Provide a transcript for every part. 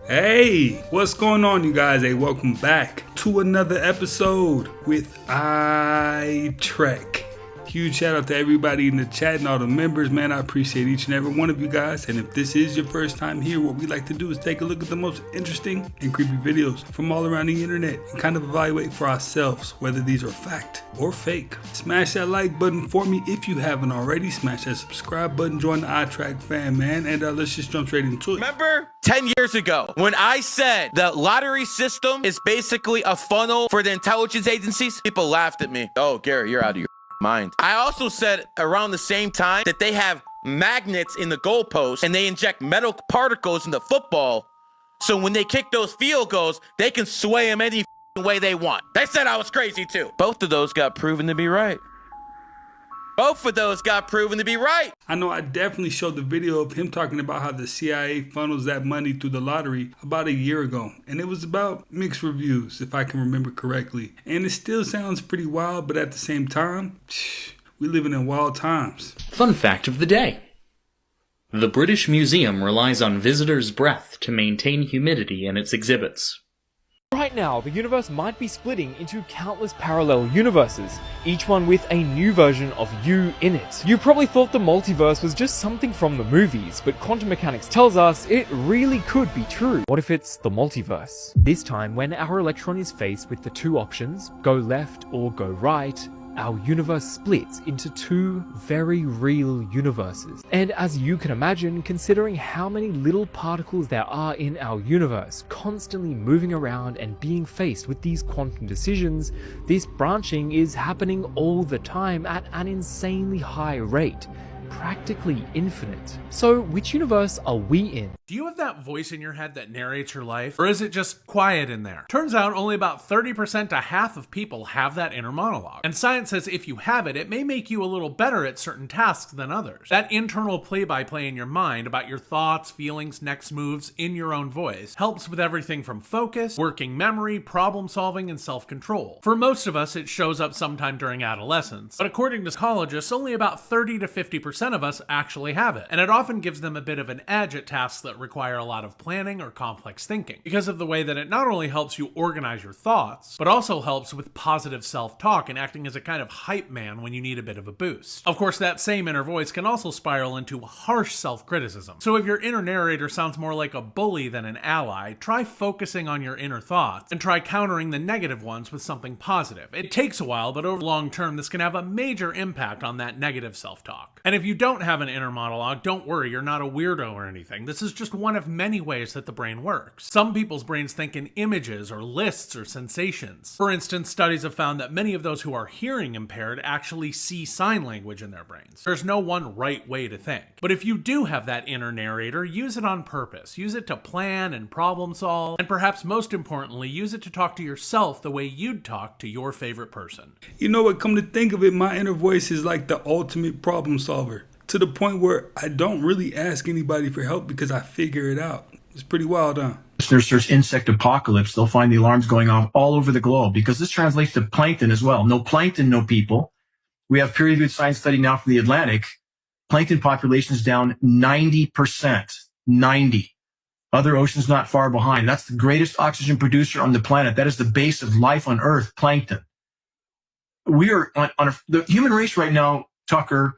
Hey, what's going on, you guys? Hey, welcome back to another episode with I Trek. Huge shout out to everybody in the chat and all the members, man. I appreciate each and every one of you guys. And if this is your first time here, what we like to do is take a look at the most interesting and creepy videos from all around the internet and kind of evaluate for ourselves whether these are fact or fake. Smash that like button for me if you haven't already. Smash that subscribe button. Join the iTrack fam, man. And let's just jump straight into it. Remember 10 years ago when I said the lottery system is basically a funnel for the intelligence agencies? People laughed at me. Oh, Gary, you're out of your mind. I also said around the same time that they have magnets in the goalpost and they inject metal particles in the football. So when they kick those field goals, they can sway them any way they want. They said I was crazy too. Both of those got proven to be right. Both of those got proven to be right. I know I definitely showed the video of him talking about how the CIA funnels that money through the lottery about a year ago. And it was about mixed reviews, if I can remember correctly. And it still sounds pretty wild, but at the same time, we're living in wild times. Fun fact of the day. The British Museum relies on visitors' breath to maintain humidity in its exhibits. Right now, the universe might be splitting into countless parallel universes, each one with a new version of you in it. You probably thought the multiverse was just something from the movies, but quantum mechanics tells us it really could be true. What if it's the multiverse? This time, when our electron is faced with the two options, go left or go right, our universe splits into two very real universes. And as you can imagine, considering how many little particles there are in our universe, constantly moving around and being faced with these quantum decisions, this branching is happening all the time at an insanely high rate. Practically infinite. So which universe are we in? Do you have that voice in your head that narrates your life? Or is it just quiet in there? Turns out only about 30% to half of people have that inner monologue. And science says if you have it, it may make you a little better at certain tasks than others. That internal play-by-play in your mind about your thoughts, feelings, next moves in your own voice helps with everything from focus, working memory, problem solving, and self-control. For most of us, it shows up sometime during adolescence. But according to psychologists, only about 30 to 50% of us actually have it, and it often gives them a bit of an edge at tasks that require a lot of planning or complex thinking, because of the way that it not only helps you organize your thoughts, but also helps with positive self-talk and acting as a kind of hype man when you need a bit of a boost. Of course, that same inner voice can also spiral into harsh self-criticism. So if your inner narrator sounds more like a bully than an ally, try focusing on your inner thoughts and try countering the negative ones with something positive. It takes a while, but over the long term, this can have a major impact on that negative self-talk. And if you don't have an inner monologue, don't worry, you're not a weirdo or anything. This is just one of many ways that the brain works. Some people's brains think in images or lists or sensations. For instance, studies have found that many of those who are hearing impaired actually see sign language in their brains. There's no one right way to think. But if you do have that inner narrator, use it on purpose. Use it to plan and problem solve, and perhaps most importantly, use it to talk to yourself the way you'd talk to your favorite person. You know what, come to think of it, my inner voice is like the ultimate problem solver. To the point where I don't really ask anybody for help because I figure it out. It's pretty wild, huh? There's insect apocalypse. They'll find the alarms going off all over the globe because this translates to plankton as well. No plankton, no people. We have peer-reviewed science study now from the Atlantic. Plankton population is down 90%. 90. Other oceans not far behind. That's the greatest oxygen producer on the planet. That is the base of life on Earth, plankton. We are on the human race right now, Tucker.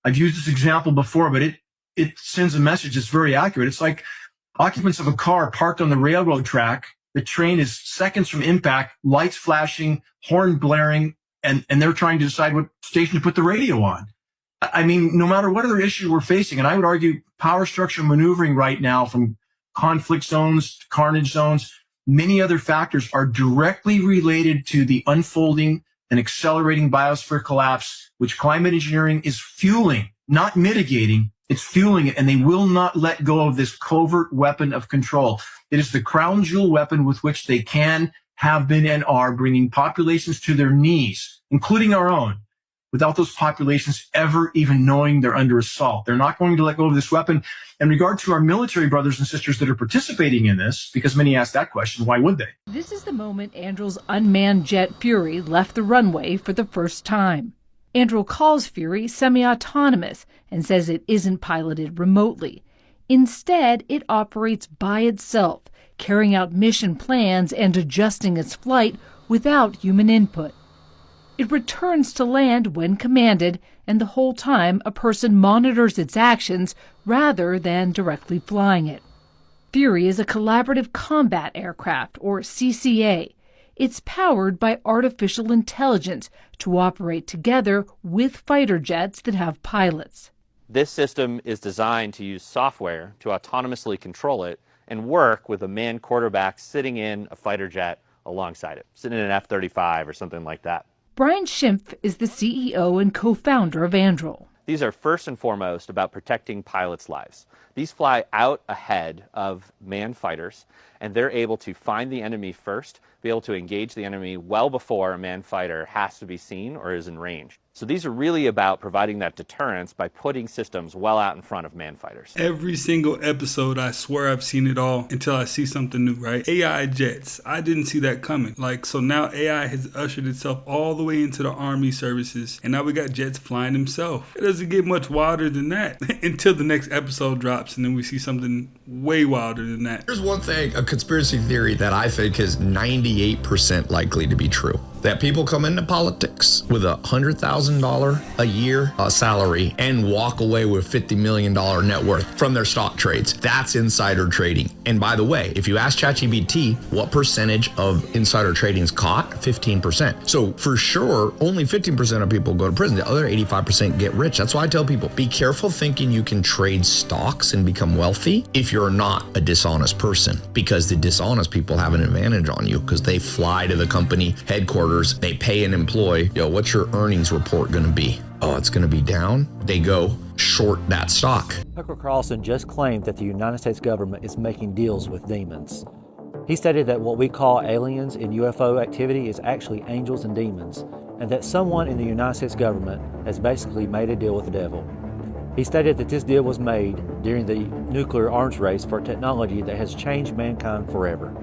I've used this example before, but it sends a message that's very accurate. It's like occupants of a car parked on the railroad track. The train is seconds from impact, lights flashing, horn blaring, and they're trying to decide what station to put the radio on. I mean, no matter what other issue we're facing, and I would argue power structure maneuvering right now from conflict zones to carnage zones, many other factors are directly related to the unfolding and accelerating biosphere collapse, which climate engineering is fueling, not mitigating. It's fueling it, and they will not let go of this covert weapon of control. It is the crown jewel weapon with which they can, have been, and are bringing populations to their knees, including our own, without those populations ever even knowing they're under assault. They're not going to let go of this weapon. In regard to our military brothers and sisters that are participating in this, because many ask that question, why would they? This is the moment Anduril's unmanned jet Fury left the runway for the first time. Anduril calls Fury semi-autonomous and says it isn't piloted remotely. Instead, it operates by itself, carrying out mission plans and adjusting its flight without human input. It returns to land when commanded, and the whole time a person monitors its actions rather than directly flying it. Fury is a collaborative combat aircraft, or CCA. It's powered by artificial intelligence to operate together with fighter jets that have pilots. This system is designed to use software to autonomously control it and work with a manned quarterback sitting in a fighter jet alongside it, sitting in an F-35 or something like that. Brian Schimpf is the CEO and co-founder of Anduril. These are first and foremost about protecting pilots' lives. These fly out ahead of manned fighters, and they're able to find the enemy first, be able to engage the enemy well before a manned fighter has to be seen or is in range. So these are really about providing that deterrence by putting systems well out in front of manned fighters. Every single episode, I swear I've seen it all until I see something new, right? AI jets. I didn't see that coming. So now AI has ushered itself all the way into the army services, and now we got jets flying themselves. It doesn't get much wilder than that until the next episode drops, and then we see something way wilder than that. Here's one thing, a conspiracy theory that I think is 98% likely to be true. That people come into politics with $100,000 a year salary and walk away with $50 million net worth from their stock trades. That's insider trading. And by the way, if you ask ChatGPT what percentage of insider trading is caught, 15%. So for sure, only 15% of people go to prison. The other 85% get rich. That's why I tell people, be careful thinking you can trade stocks and become wealthy if you're not a dishonest person, because the dishonest people have an advantage on you because they fly to the company headquarters. They pay an employee, what's your earnings report going to be? Oh, it's going to be down. They go short that stock. Tucker Carlson just claimed that the United States government is making deals with demons. He stated that what we call aliens in UFO activity is actually angels and demons, and that someone in the United States government has basically made a deal with the devil. He stated that this deal was made during the nuclear arms race for technology that has changed mankind forever.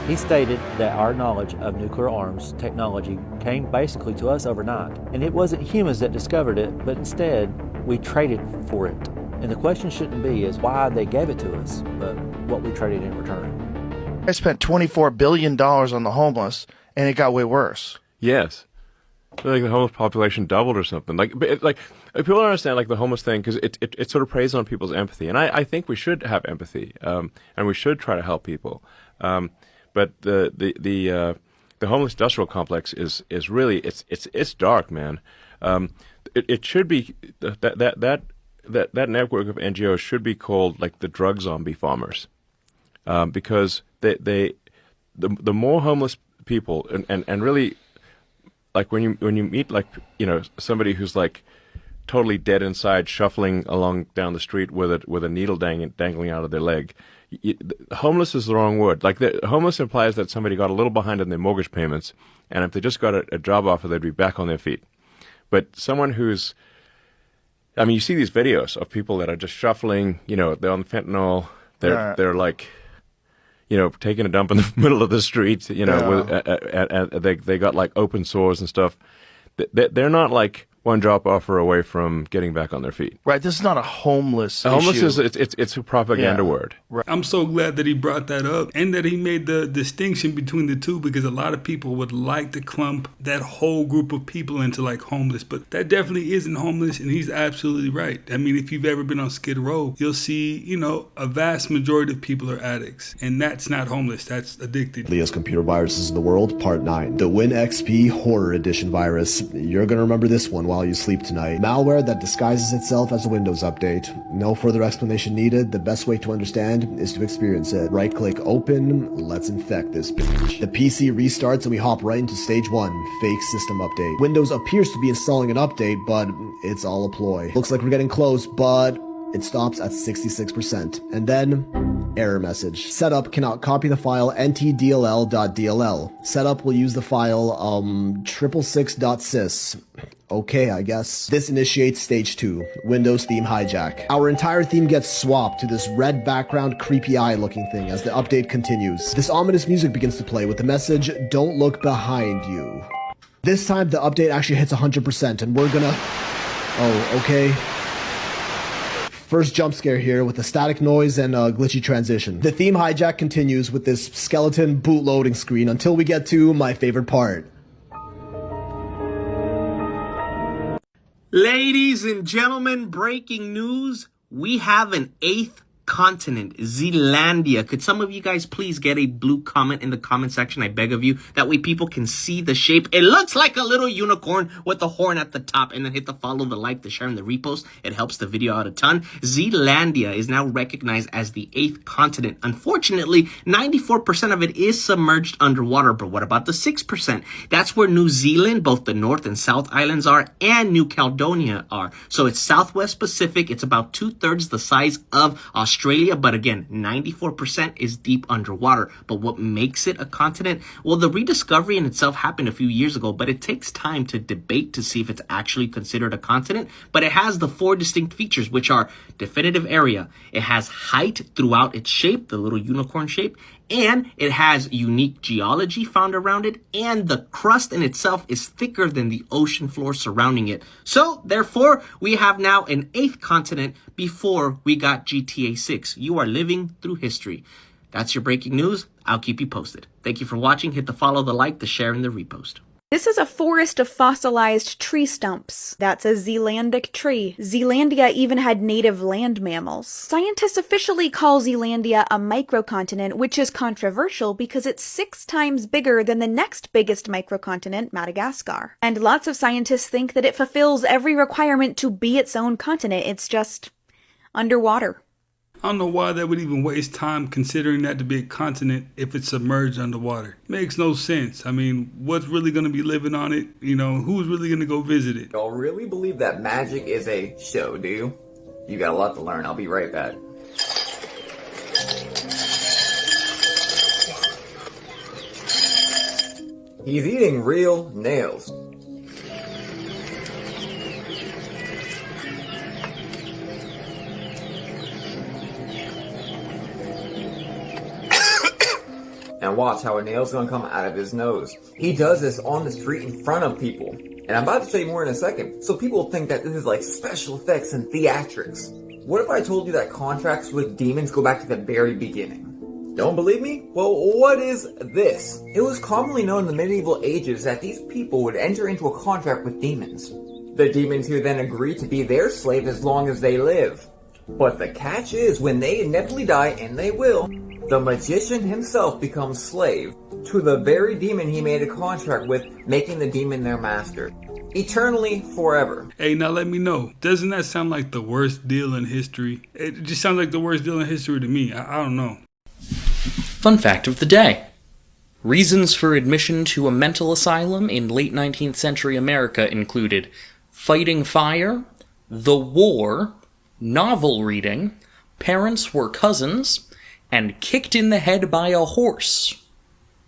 He stated that our knowledge of nuclear arms technology came basically to us overnight, and it wasn't humans that discovered it, but instead we traded for it. And the question shouldn't be is why they gave it to us, but what we traded in return. I spent $24 billion on the homeless, and it got way worse. Yes. Like the homeless population doubled or something. Like people don't understand like the homeless thing because it sort of preys on people's empathy, and I think we should have empathy, and we should try to help people. But the homeless industrial complex is really it's dark, man. It should be that network of NGOs should be called like the drug zombie farmers, because the more homeless people and really. Like when you meet like somebody who's like totally dead inside, shuffling along down the street with a needle dangling out of their leg. Homeless is the wrong word. Like homeless implies that somebody got a little behind on their mortgage payments, and if they just got a job offer, they'd be back on their feet. But someone who's, I mean, you see these videos of people that are just shuffling. They're on fentanyl. They're like. Taking a dump in the middle of the street, and they got like open sores and stuff. They're not like one job offer away from getting back on their feet. Right. This is not a homeless issue. Homeless is it's a propaganda word. Right. I'm so glad that he brought that up and that he made the distinction between the two, because a lot of people would like to clump that whole group of people into like homeless, but that definitely isn't homeless, and he's absolutely right. I mean, if you've ever been on Skid Row, you'll see, a vast majority of people are addicts, and that's not homeless, that's addicted. Leo's computer viruses in the world, part 9. The WinXP Horror Edition virus. You're gonna remember this one while you sleep tonight. Malware that disguises itself as a Windows update. No further explanation needed. The best way to understand is to experience it. Right click open, let's infect this bitch. The PC restarts and we hop right into stage 1, fake system update. Windows appears to be installing an update, but it's all a ploy. Looks like we're getting close, but it stops at 66%. And then, error message. Setup cannot copy the file ntdll.dll. Setup will use the file 666.sys. Okay, I guess. This initiates stage 2, Windows theme hijack. Our entire theme gets swapped to this red background creepy eye looking thing as the update continues. This ominous music begins to play with the message, "Don't look behind you." This time the update actually hits 100% and we're gonna... Oh, okay. first jump scare here with a static noise and a glitchy transition. The theme hijack continues with this skeleton boot loading screen until we get to my favorite part. Ladies and gentlemen, breaking news. We have an 8th continent, Zealandia. Could some of you guys please get a blue comment in the comment section? I beg of you. That way people can see the shape. It looks like a little unicorn with a horn at the top. And then hit the follow, the like, the share, and the repost. It helps the video out a ton. Zealandia is now recognized as the 8th continent. Unfortunately, 94% of it is submerged underwater. But what about the 6%? That's where New Zealand, both the North and South Islands are, and New Caledonia are. So it's Southwest Pacific. It's about 2/3 the size of Australia, but again, 94% is deep underwater. But what makes it a continent? Well, the rediscovery in itself happened a few years ago, but it takes time to debate to see if it's actually considered a continent. But it has the 4 distinct features, which are definitive area. It has height throughout its shape, the little unicorn shape, and it has unique geology found around it, and the crust in itself is thicker than the ocean floor surrounding it. So, therefore, we have now an 8th continent before we got GTA 6. You are living through history. That's your breaking news. I'll keep you posted. Thank you for watching. Hit the follow, the like, the share, and the repost. This is a forest of fossilized tree stumps. That's a Zealandic tree. Zealandia even had native land mammals. Scientists officially call Zealandia a microcontinent, which is controversial because it's 6 times bigger than the next biggest microcontinent, Madagascar. And lots of scientists think that it fulfills every requirement to be its own continent. It's just underwater. I don't know why they would even waste time considering that to be a continent if it's submerged underwater. Makes no sense. I mean, what's really going to be living on it? You know, who's really going to go visit it? Y'all really believe that magic is a show, do you? You got a lot to learn. I'll be right back. He's eating real nails. And watch how a nail's gonna come out of his nose. He does this on the street in front of people. And I'm about to show you more in a second. So people think that this is like special effects and theatrics. What if I told you that contracts with demons go back to the very beginning? Don't believe me? Well, what is this? It was commonly known in the medieval ages that these people would enter into a contract with demons. The demons who then agree to be their slave as long as they live. But the catch is, when they inevitably die, and they will, the magician himself becomes slave to the very demon he made a contract with, making the demon their master. Eternally, forever. Hey, now let me know. Doesn't that sound like the worst deal in history? It just sounds like the worst deal in history to me. I don't know. Fun fact of the day. Reasons for admission to a mental asylum in late 19th century America included fighting fire, the war, novel reading, parents were cousins, and kicked in the head by a horse.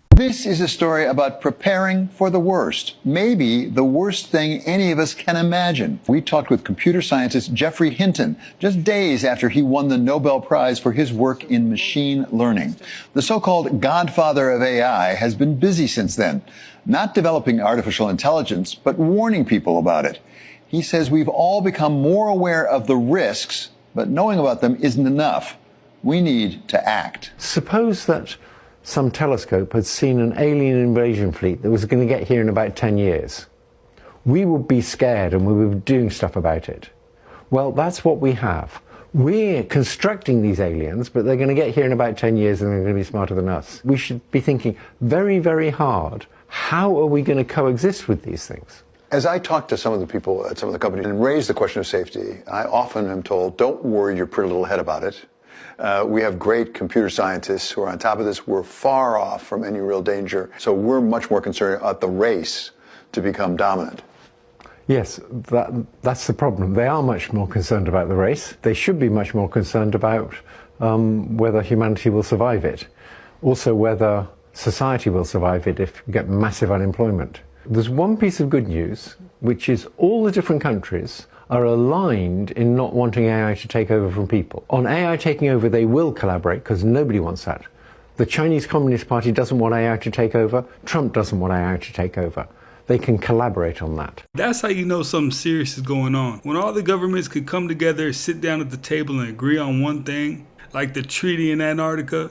This is a story about preparing for the worst, maybe the worst thing any of us can imagine. We talked with computer scientist Geoffrey Hinton just days after he won the Nobel Prize for his work in machine learning. The so-called godfather of AI has been busy since then, not developing artificial intelligence, but warning people about it. He says we've all become more aware of the risks, but knowing about them isn't enough. We need to act. Suppose that some telescope had seen an alien invasion fleet that was going to get here in about 10 years. We would be scared and we would be doing stuff about it. Well, that's what we have. We're constructing these aliens, but they're going to get here in about 10 years and they're going to be smarter than us. We should be thinking very, very hard, how are we going to coexist with these things? As I talk to some of the people at some of the companies and raise the question of safety, I often am told, don't worry your pretty little head about it. We have great computer scientists who are on top of this. We're far off from any real danger. So we're much more concerned about the race to become dominant. Yes, that's the problem. They are much more concerned about the race. They should be much more concerned about whether humanity will survive it. Also whether society will survive it if we get massive unemployment. There's one piece of good news, which is all the different countries are aligned in not wanting AI to take over from people. On AI taking over, they will collaborate because nobody wants that. The Chinese Communist Party doesn't want AI to take over. Trump doesn't want AI to take over. they can collaborate on that. That's how you know something serious is going on. When all the governments could come together, sit down at the table and agree on one thing, like the treaty in Antarctica,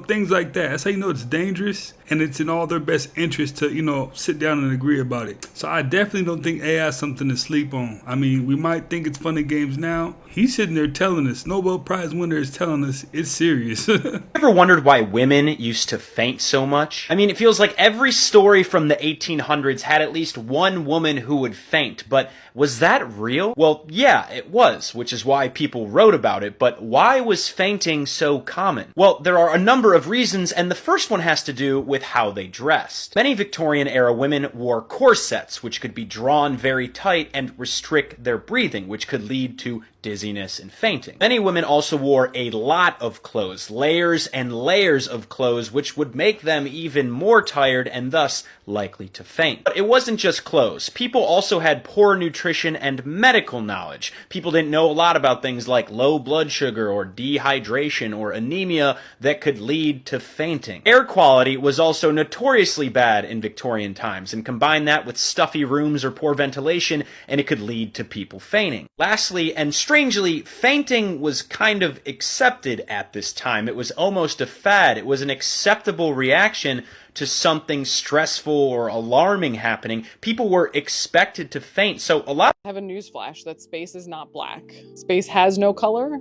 things like that. That's how you know it's dangerous and it's in all their best interest to, sit down and agree about it. So I definitely don't think AI is something to sleep on. I mean, we might think it's fun and games now. He's sitting there telling us, Nobel Prize winner is telling us it's serious. Ever wondered why women used to faint so much? I mean, it feels like every story from the 1800s had at least one woman who would faint, but was that real? Well, yeah, it was, which is why people wrote about it, but why was fainting so common? Well, there are a number of reasons, and the first one has to do with how they dressed. Many Victorian-era women wore corsets, which could be drawn very tight and restrict their breathing, which could lead to dizziness and fainting. Many women also wore a lot of clothes, layers and layers of clothes, which would make them even more tired and thus likely to faint. But it wasn't just clothes. People also had poor nutrition and medical knowledge. People didn't know a lot about things like low blood sugar or dehydration or anemia that could lead to fainting. Air quality was also notoriously bad in Victorian times, and combine that with stuffy rooms or poor ventilation, and it could lead to people fainting. Lastly, and strangely, fainting was kind of accepted at this time. It was almost a fad. It was an acceptable reaction to something stressful or alarming happening. People were expected to faint. So a lot. I have a newsflash that space is not black. Space has no color.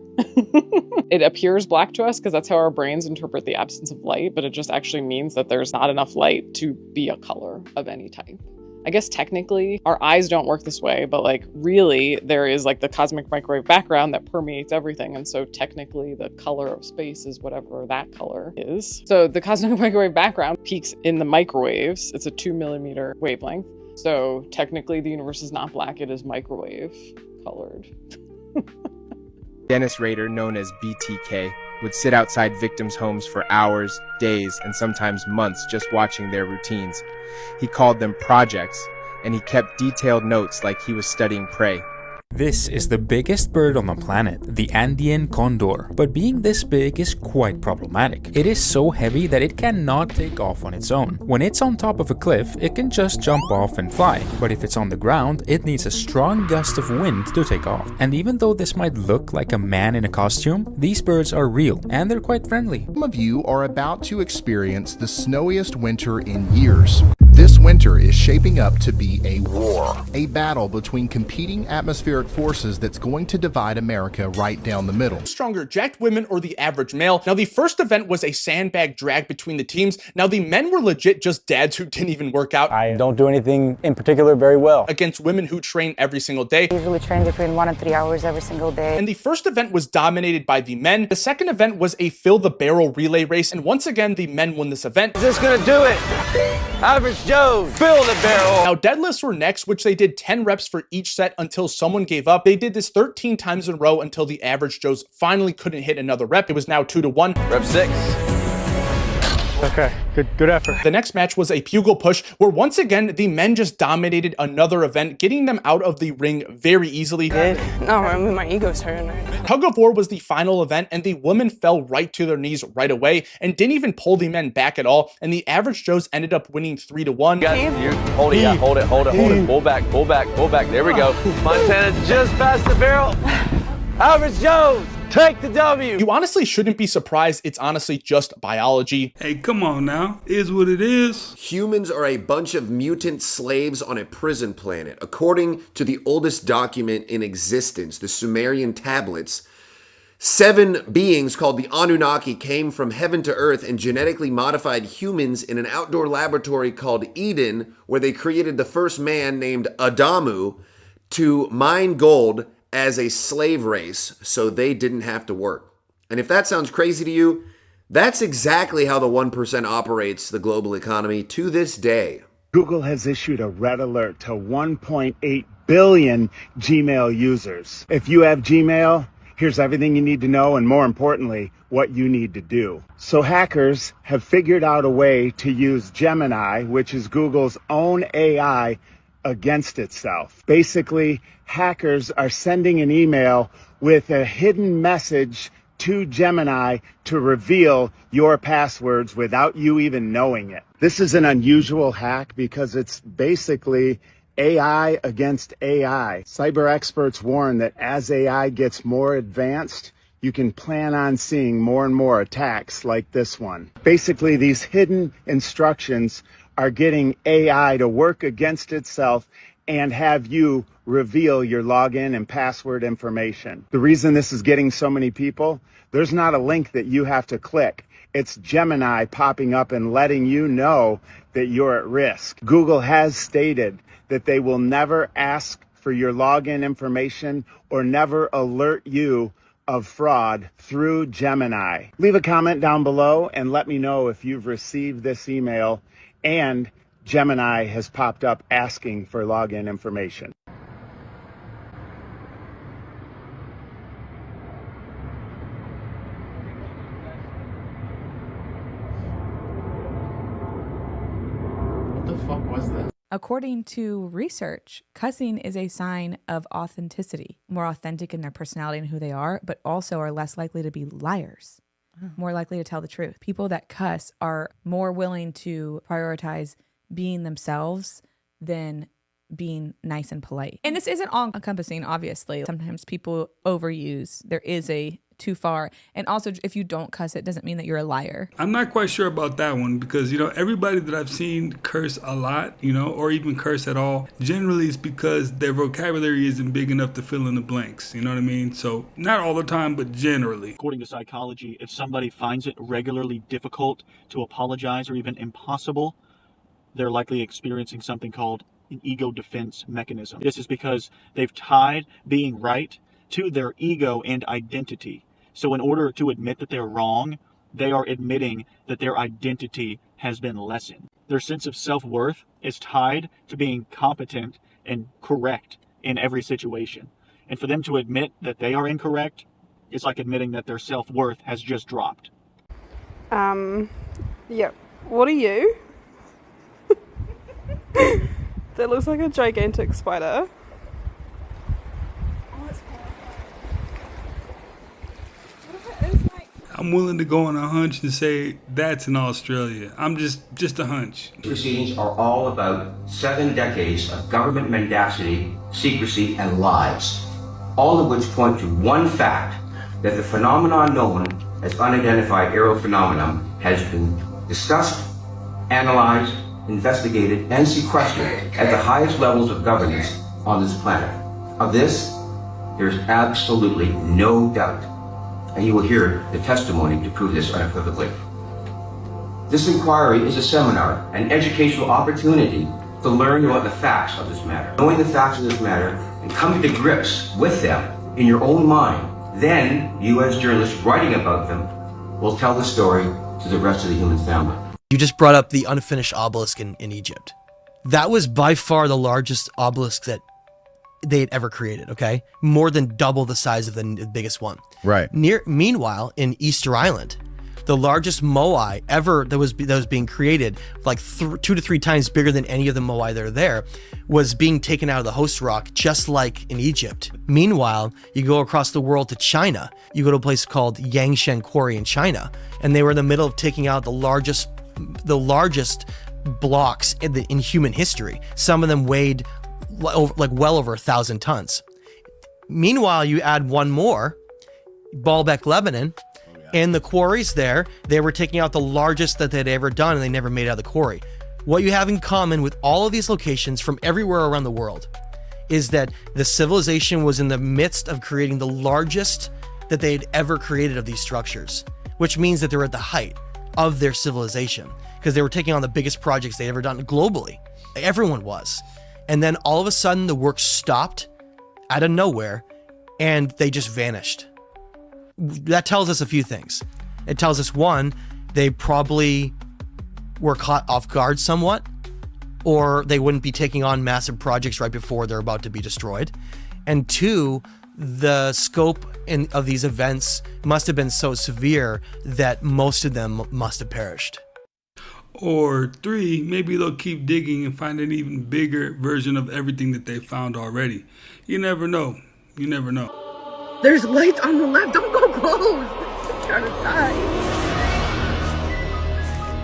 It appears black to us because that's how our brains interpret the absence of light, but it just actually means that there's not enough light to be a color of any type. I guess technically our eyes don't work this way, but really there is the cosmic microwave background that permeates everything. And so technically the color of space is whatever that color is. So the cosmic microwave background peaks in the microwaves. It's a 2 millimeter wavelength. So technically the universe is not black, it is microwave colored. Dennis Rader, known as BTK, would sit outside victims' homes for hours, days, and sometimes months just watching their routines. He called them projects, and he kept detailed notes like he was studying prey. This is the biggest bird on the planet, the Andean condor, but being this big is quite problematic. It is so heavy that it cannot take off on its own. When it's on top of a cliff, it can just jump off and fly, but if it's on the ground, it needs a strong gust of wind to take off. And even though this might look like a man in a costume, these birds are real, and they're quite friendly. Some of you are about to experience the snowiest winter in years. This winter is shaping up to be a war, a battle between competing atmospheric forces that's going to divide America right down the middle. Stronger, jacked women or the average male? Now, the first event was a sandbag drag between the teams. Now, the men were legit just dads who didn't even work out. I don't do anything in particular very well. Against women who train every single day. I usually train between 1 and 3 hours every single day. And the first event was dominated by the men. The second event was a fill the barrel relay race. And once again, the men won this event. Is this gonna do it? Average Joe, fill the barrel. Now, deadlifts were next, which they did 10 reps for each set until someone gave up. They did this 13 times in a row until the average Joes finally couldn't hit another rep. It was now 2-1. Rep 6. Okay, good effort. The next match was a pugil push, where once again, the men just dominated another event, getting them out of the ring very easily. No, I mean, my ego's hurting right now. Tug of war was the final event, and the women fell right to their knees right away and didn't even pull the men back at all. And the average Joes ended up winning 3-1. You hold it, yeah, hold it. Pull back. There we go. Montana just past the barrel. Average Joe, take the W. You honestly shouldn't be surprised. It's honestly just biology. Hey, come on now. Is what it is. Humans are a bunch of mutant slaves on a prison planet. According to the oldest document in existence, the Sumerian tablets, 7 beings called the Anunnaki came from heaven to earth and genetically modified humans in an outdoor laboratory called Eden, where they created the first man named Adamu to mine gold as a slave race so they didn't have to work. And if that sounds crazy to you, that's exactly how the 1% operates the global economy to this day. Google has issued a red alert to 1.8 billion Gmail users. If you have Gmail, here's everything you need to know, and more importantly, what you need to do. So hackers have figured out a way to use Gemini, which is Google's own AI, against itself. Basically, hackers are sending an email with a hidden message to Gemini to reveal your passwords without you even knowing it. This is an unusual hack because it's basically AI against AI. Cyber experts warn that as AI gets more advanced, you can plan on seeing more and more attacks like this one. Basically, these hidden instructions are getting AI to work against itself and have you reveal your login and password information. The reason this is getting so many people, there's not a link that you have to click. It's Gemini popping up and letting you know that you're at risk. Google has stated that they will never ask for your login information or never alert you of fraud through Gemini. Leave a comment down below and let me know if you've received this email and Gemini has popped up asking for login information. What the fuck was that? According to research, cussing is a sign of authenticity, more authentic in their personality and who they are, but also are less likely to be liars, more likely to tell the truth. People that cuss are more willing to prioritize being themselves than being nice and polite. And this isn't all encompassing, obviously. Sometimes people overuse. There is a too far. And also, if you don't cuss, it doesn't mean that you're a liar. I'm not quite sure about that one because, everybody that I've seen curse a lot, or even curse at all, generally it's because their vocabulary isn't big enough to fill in the blanks. You know what I mean? So not all the time, but generally. According to psychology, if somebody finds it regularly difficult to apologize or even impossible, they're likely experiencing something called an ego defense mechanism. This is because they've tied being right to their ego and identity. So in order to admit that they're wrong, they are admitting that their identity has been lessened. Their sense of self-worth is tied to being competent and correct in every situation. And for them to admit that they are incorrect, it's like admitting that their self-worth has just dropped. Yeah. What are you? That looks like a gigantic spider. I'm willing to go on a hunch and say that's in Australia. I'm just a hunch. Proceedings are all about 7 decades of government mendacity, secrecy, and lies, all of which point to one fact, that the phenomenon known as unidentified aerial phenomenon has been discussed, analyzed, investigated, and sequestered at the highest levels of governance on this planet. Of this, there's absolutely no doubt. And you will hear the testimony to prove this unequivocally. This inquiry is a seminar, an educational opportunity to learn about the facts of this matter. Knowing the facts of this matter and coming to grips with them in your own mind, then you as journalists writing about them will tell the story to the rest of the human family. You just brought up the unfinished obelisk in Egypt. That was by far the largest obelisk that they had ever created, okay? More than double the size of the biggest one. Right. Meanwhile, in Easter Island, the largest moai ever that was being created, like 2 to 3 times bigger than any of the moai that are there, was being taken out of the host rock, just like in Egypt. Meanwhile, you go across the world to China. You go to a place called Yangshan Quarry in China, and they were in the middle of taking out the largest blocks in human history. Some of them weighed well over 1,000 tons. Meanwhile, you add one more, Baalbek, Lebanon, and the quarries there, they were taking out the largest that they'd ever done, and they never made it out of the quarry. What you have in common with all of these locations from everywhere around the world is that the civilization was in the midst of creating the largest that they had ever created of these structures, which means that they're at the height of their civilization because they were taking on the biggest projects they'd ever done globally. Everyone was. And then all of a sudden the work stopped out of nowhere and they just vanished. That tells us a few things. It tells us, one, they probably were caught off guard somewhat, or they wouldn't be taking on massive projects right before they're about to be destroyed. And two, the scope of these events must have been so severe that most of them must have perished. Or 3, maybe they'll keep digging and find an even bigger version of everything that they found already. You never know. You never know. There's lights on the left. Don't go close. trying to die.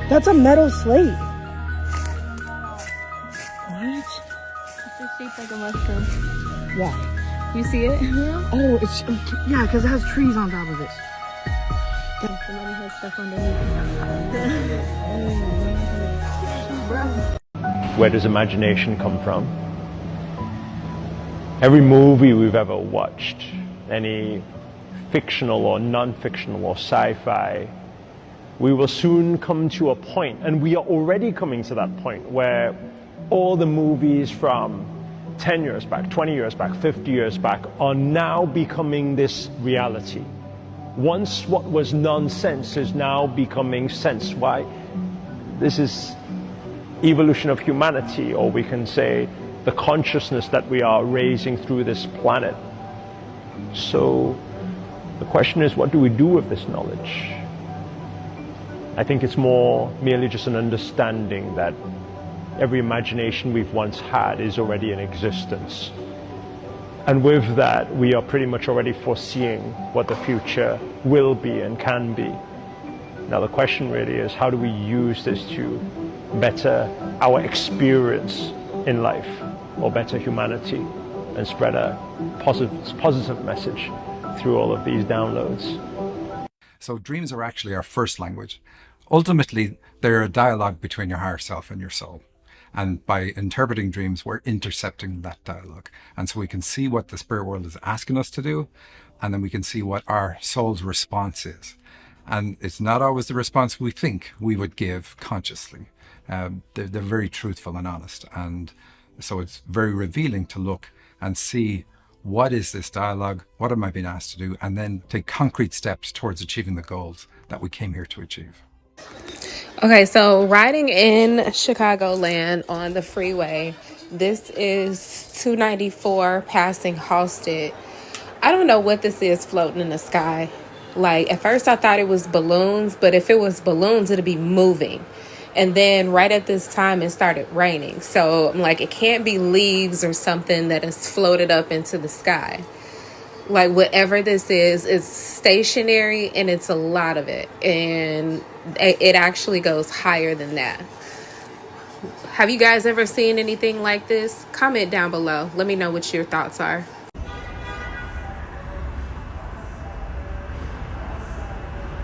That's a metal slate. What? It's shaped like a mushroom. Yeah. You see it? Yeah. Oh, it's yeah, because it has trees on top of it. Somebody has stuff underneath. Where does imagination come from? Every movie we've ever watched, any fictional or non-fictional or sci-fi, we will soon come to a point, and we are already coming to that point, where all the movies from 10 years back, 20 years back, 50 years back are now becoming this reality. Once what was nonsense is now becoming sense. Why? This is evolution of humanity, or we can say the consciousness that we are raising through this planet. So the question is, what do we do with this knowledge? I think it's more merely just an understanding that every imagination we've once had is already in existence. And with that, we are pretty much already foreseeing what the future will be and can be. Now the question really is, how do we use this to better our experience in life, or better humanity, and spread a positive message through all of these downloads? So dreams are actually our first language. Ultimately, they're a dialogue between your higher self and your soul. And by interpreting dreams, we're intercepting that dialogue. And so we can see what the spirit world is asking us to do, and then we can see what our soul's response is. And it's not always the response we think we would give consciously. They're very truthful and honest. And so it's very revealing to look and see, what is this dialogue? What am I being asked to do? And then take concrete steps towards achieving the goals that we came here to achieve. Okay, so riding in Chicagoland on the freeway, this is 294 passing Halsted. I don't know what this is floating in the sky. Like, at first I thought it was balloons, but if it was balloons, it'd be moving. And then right at this time, it started raining. So I'm like, it can't be leaves or something that has floated up into the sky. Like, whatever this is, it's stationary, and it's a lot of it. And it actually goes higher than that. Have you guys ever seen anything like this? Comment down below. Let me know what your thoughts are.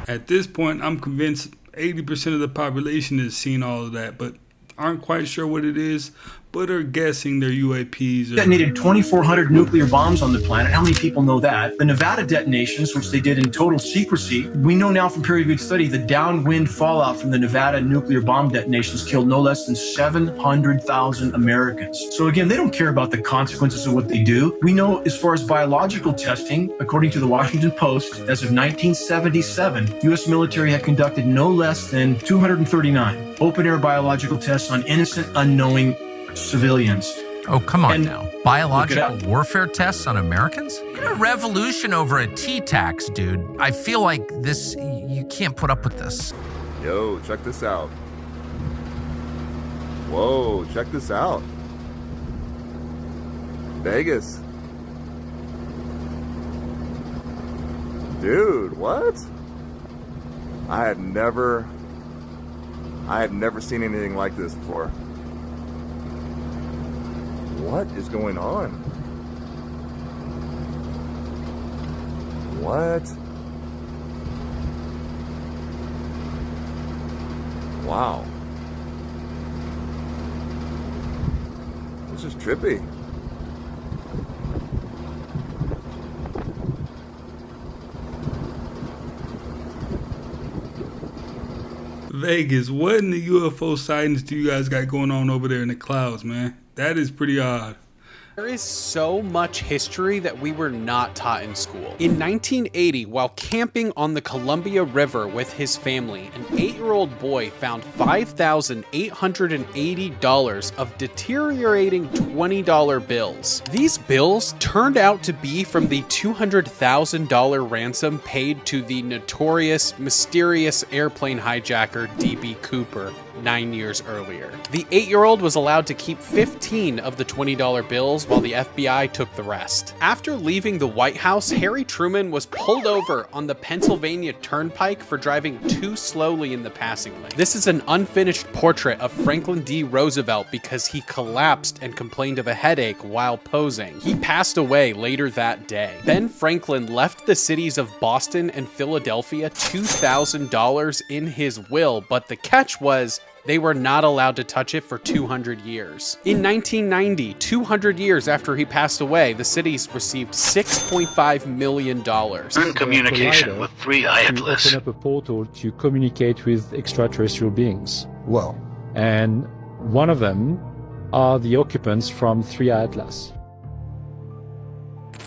At this point, I'm convinced 80% of the population has seen all of that, but aren't quite sure what it is, but are guessing they're UAPs. Detonated 2,400 nuclear bombs on the planet. How many people know that? The Nevada detonations, which they did in total secrecy, we know now from peer-reviewed study, the downwind fallout from the Nevada nuclear bomb detonations killed no less than 700,000 Americans. So again, they don't care about the consequences of what they do. We know as far as biological testing, according to the Washington Post, as of 1977, U.S. military had conducted no less than 239 open-air biological tests on innocent, unknowing civilians. Oh, come on now. Biological warfare tests on Americans? A revolution over a T-tax, dude. I feel like this, you can't put up with this. Yo, check this out. Whoa, check this out. Vegas. Dude, what? I had never seen anything like this before. What is going on? What? Wow. This is trippy. Vegas, what in the UFO sightings do you guys got going on over there in the clouds, man? That is pretty odd. There is so much history that we were not taught in school. In 1980, while camping on the Columbia River with his family, an 8-year-old boy found $5,880 of deteriorating $20 bills. These bills turned out to be from the $200,000 ransom paid to the notorious, mysterious airplane hijacker D.B. Cooper 9 years earlier. The 8-year-old was allowed to keep 15 of the $20 bills, details while the FBI took the rest. After leaving the White House, Harry Truman was pulled over on the Pennsylvania Turnpike for driving too slowly in the passing lane. This is an unfinished portrait of Franklin D. Roosevelt because he collapsed and complained of a headache while posing. He passed away later that day. Ben Franklin left the cities of Boston and Philadelphia $2,000 in his will, but the catch was they were not allowed to touch it for 200 years. In 1990, 200 years after he passed away, the cities received $6.5 million. In communication with 3i Atlas. Open up a portal to communicate with extraterrestrial beings. Whoa. And one of them are the occupants from 3i Atlas.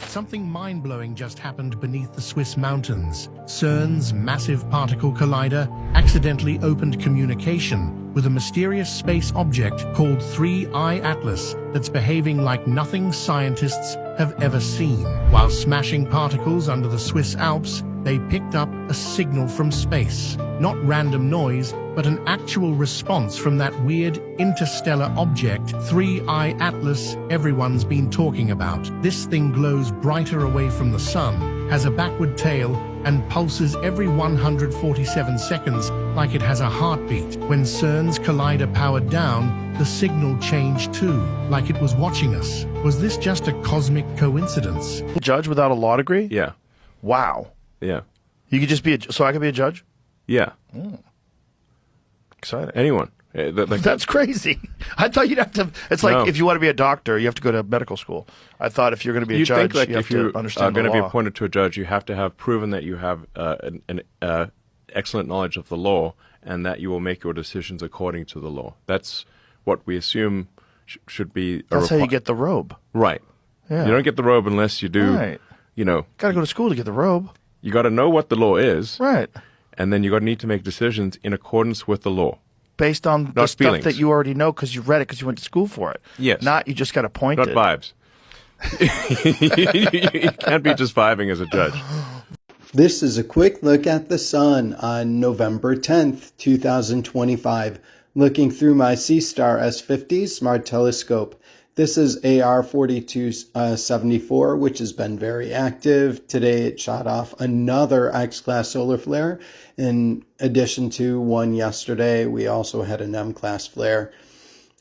Something mind-blowing just happened beneath the Swiss mountains. CERN's massive particle collider accidentally opened communication with a mysterious space object called 3i Atlas that's behaving like nothing scientists have ever seen. While smashing particles under the Swiss Alps, they picked up a signal from space. Not random noise, but an actual response from that weird interstellar object, 3i Atlas, everyone's been talking about. This thing glows brighter away from the sun, has a backward tail, and pulses every 147 seconds like it has a heartbeat. When CERN's collider powered down, the signal changed too, like it was watching us. Was this just a cosmic coincidence? Judge without a law degree? Yeah. Wow. Yeah. You could just be so I could be a judge? Yeah. Exciting. Anyone. That's crazy. I thought you'd have to. It's like if you want to be a doctor, you have to go to medical school. I thought if you're going to be a judge, think, you have to understand the law. If you're going to be appointed to a judge, you have to have proven that you have an excellent knowledge of the law and that you will make your decisions according to the law. That's what we assume should be. That's how you get the robe. Right. Yeah. You don't get the robe unless you do. Right. You know. Got to go to school to get the robe. You got to know what the law is. Right. And then you got to need to make decisions in accordance with the law. Based on the stuff that you already know because you read it because you went to school for it. Yes. Not you just got appointed. Not vibes. You can't be just vibing as a judge. This is a quick look at the sun on November 10th, 2025, looking through my C-Star S50 Smart Telescope. This is AR 4274, which has been very active. Today it shot off another X-class solar flare. In addition to one yesterday, we also had an M-class flare.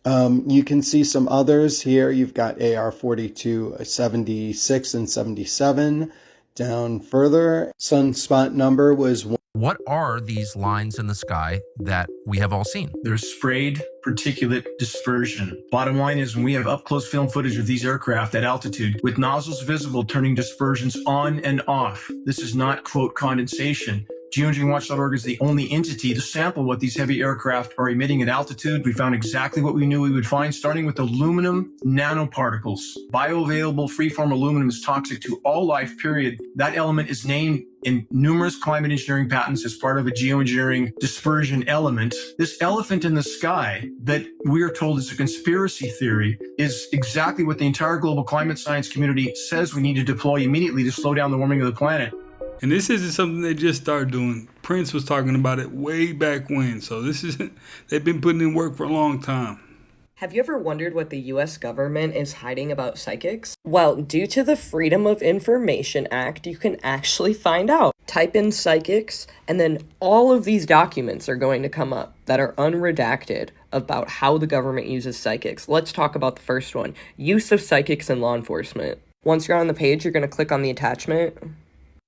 You can see some others here. You've got AR 4276 and 77. Down further, sunspot number was 1. What are these lines in the sky that we have all seen? There's sprayed particulate dispersion. Bottom line is when we have up-close film footage of these aircraft at altitude with nozzles visible turning dispersions on and off, this is not, quote, condensation. Geoengineeringwatch.org is the only entity to sample what these heavy aircraft are emitting at altitude. We found exactly what we knew we would find, starting with aluminum nanoparticles. Bioavailable freeform aluminum is toxic to all life, period. That element is named in numerous climate engineering patents as part of a geoengineering dispersion element. This elephant in the sky that we are told is a conspiracy theory is exactly what the entire global climate science community says we need to deploy immediately to slow down the warming of the planet. And this isn't something they just started doing. Prince was talking about it way back when. So they've been putting in work for a long time. Have you ever wondered what the US government is hiding about psychics? Well, due to the Freedom of Information Act, you can actually find out. Type in psychics, and then all of these documents are going to come up that are unredacted about how the government uses psychics. Let's talk about the first one, use of psychics in law enforcement. Once you're on the page, you're going to click on the attachment.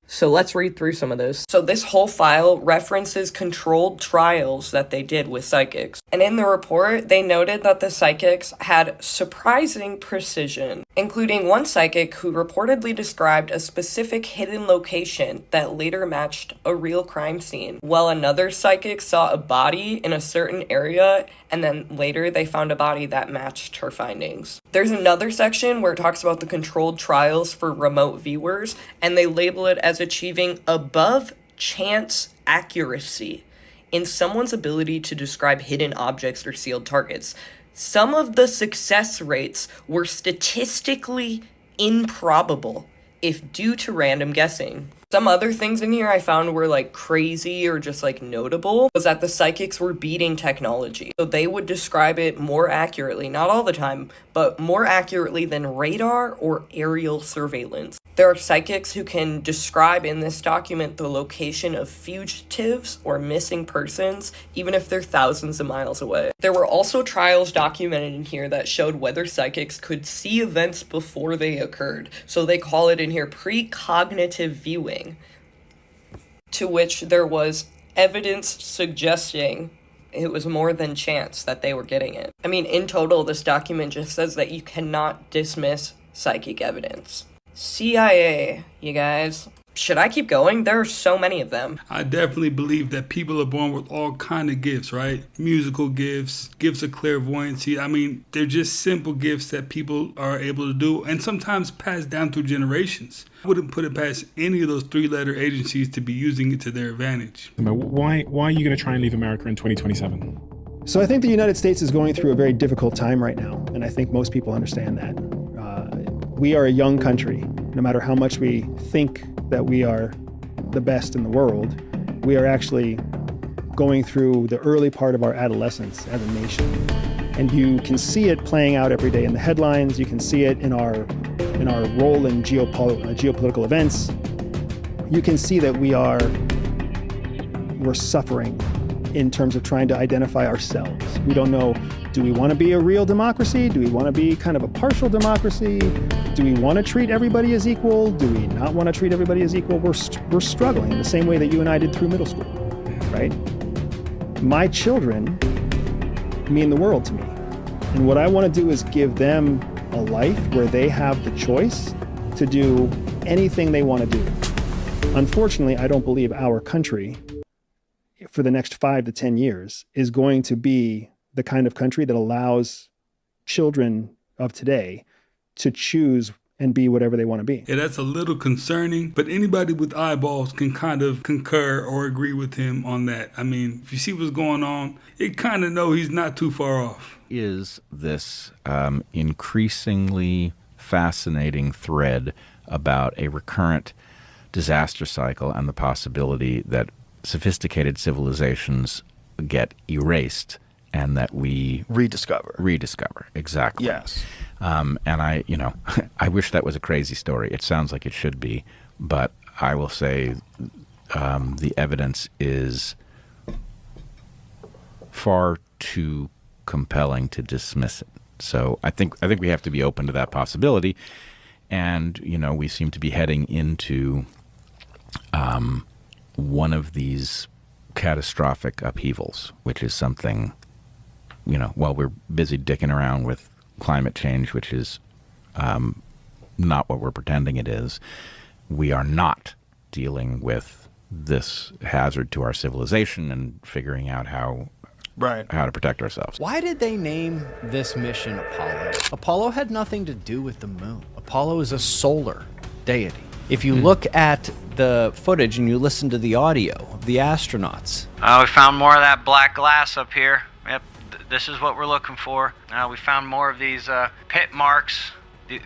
So let's read through some of those. So this whole file references controlled trials that they did with psychics. And in the report, they noted that the psychics had surprising precision, including one psychic who reportedly described a specific hidden location that later matched a real crime scene, while another psychic saw a body in a certain area, and then later they found a body that matched her findings. There's another section where it talks about the controlled trials for remote viewers, and they label it as achieving above chance accuracy in someone's ability to describe hidden objects or sealed targets. Some of the success rates were statistically improbable if due to random guessing. Some other things in here I found were like crazy or just like notable was that the psychics were beating technology. So they would describe it more accurately, not all the time, but more accurately than radar or aerial surveillance. There are psychics who can describe in this document the location of fugitives or missing persons, even if they're thousands of miles away. There were also trials documented in here that showed whether psychics could see events before they occurred. So they call it in here precognitive viewing, to which there was evidence suggesting it was more than chance that they were getting it. I mean, in total, this document just says that you cannot dismiss psychic evidence. CIA, you guys. Should I keep going? There are so many of them. I definitely believe that people are born with all kind of gifts, right? Musical gifts, gifts of clairvoyancy. I mean, they're just simple gifts that people are able to do and sometimes passed down through generations. I wouldn't put it past any of those three-letter agencies to be using it to their advantage. Why are you going to try and leave America in 2027? So I think the United States is going through a very difficult time right now, and I think most people understand that. We are a young country. No matter how much we think that we are the best in the world, we are actually going through the early part of our adolescence as a nation. And you can see it playing out every day in the headlines. You can see it in our role in geopolitical events. You can see that we're suffering in terms of trying to identify ourselves. We don't know, do we want to be a real democracy? Do we want to be kind of a partial democracy? Do we want to treat everybody as equal? Do we not want to treat everybody as equal? We're struggling in the same way that you and I did through middle school, right? My children mean the world to me. And what I want to do is give them a life where they have the choice to do anything they want to do. Unfortunately, I don't believe our country for the next 5 to 10 years is going to be the kind of country that allows children of today to choose and be whatever they want to be. Yeah, that's a little concerning, but anybody with eyeballs can kind of concur or agree with him on that. I mean, if you see what's going on, you kind of know he's not too far off. Is this increasingly fascinating thread about a recurrent disaster cycle and the possibility that sophisticated civilizations get erased and that we rediscover. Exactly. Yes. And I wish that was a crazy story. It sounds like it should be, but I will say the evidence is far too compelling to dismiss it. So I think we have to be open to that possibility. And, we seem to be heading into one of these catastrophic upheavals, which is something, while we're busy dicking around with climate change, which is not what we're pretending it is, we are not dealing with this hazard to our civilization and figuring out how to protect ourselves. Why did they name this mission Apollo? Apollo had nothing to do with the moon. Apollo is a solar deity. If you look at the footage and you listen to the audio of the astronauts. We found more of that black glass up here. Yep, this is what we're looking for. We found more of these pit marks,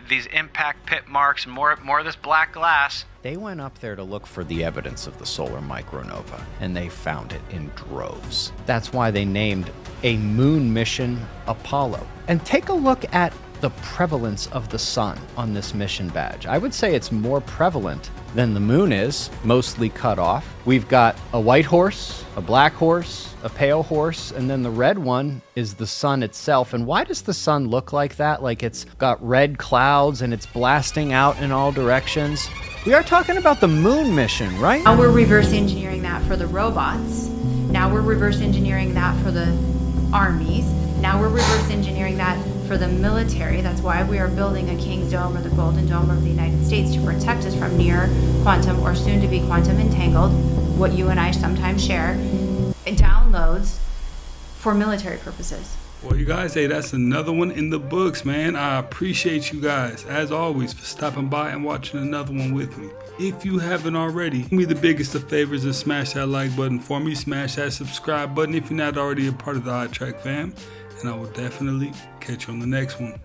these impact pit marks, and more of this black glass. They went up there to look for the evidence of the solar micronova, and they found it in droves. That's why they named a moon mission Apollo. And take a look at the prevalence of the sun on this mission badge. I would say it's more prevalent than the moon is, mostly cut off. We've got a white horse, a black horse, a pale horse, and then the red one is the sun itself. And why does the sun look like that? Like it's got red clouds and it's blasting out in all directions. We are talking about the moon mission, right? Now we're reverse engineering that for the robots. Now we're reverse engineering that for the armies. Now we're reverse engineering that for the military. That's why we are building a King's Dome or the Golden Dome of the United States to protect us from near quantum or soon to be quantum entangled, what you and I sometimes share, downloads for military purposes. Well, you guys, hey, that's another one in the books, man. I appreciate you guys, as always, for stopping by and watching another one with me. If you haven't already, do me the biggest of favors and smash that like button for me. Smash that subscribe button if you're not already a part of the iTrack fam. And I will definitely catch you on the next one.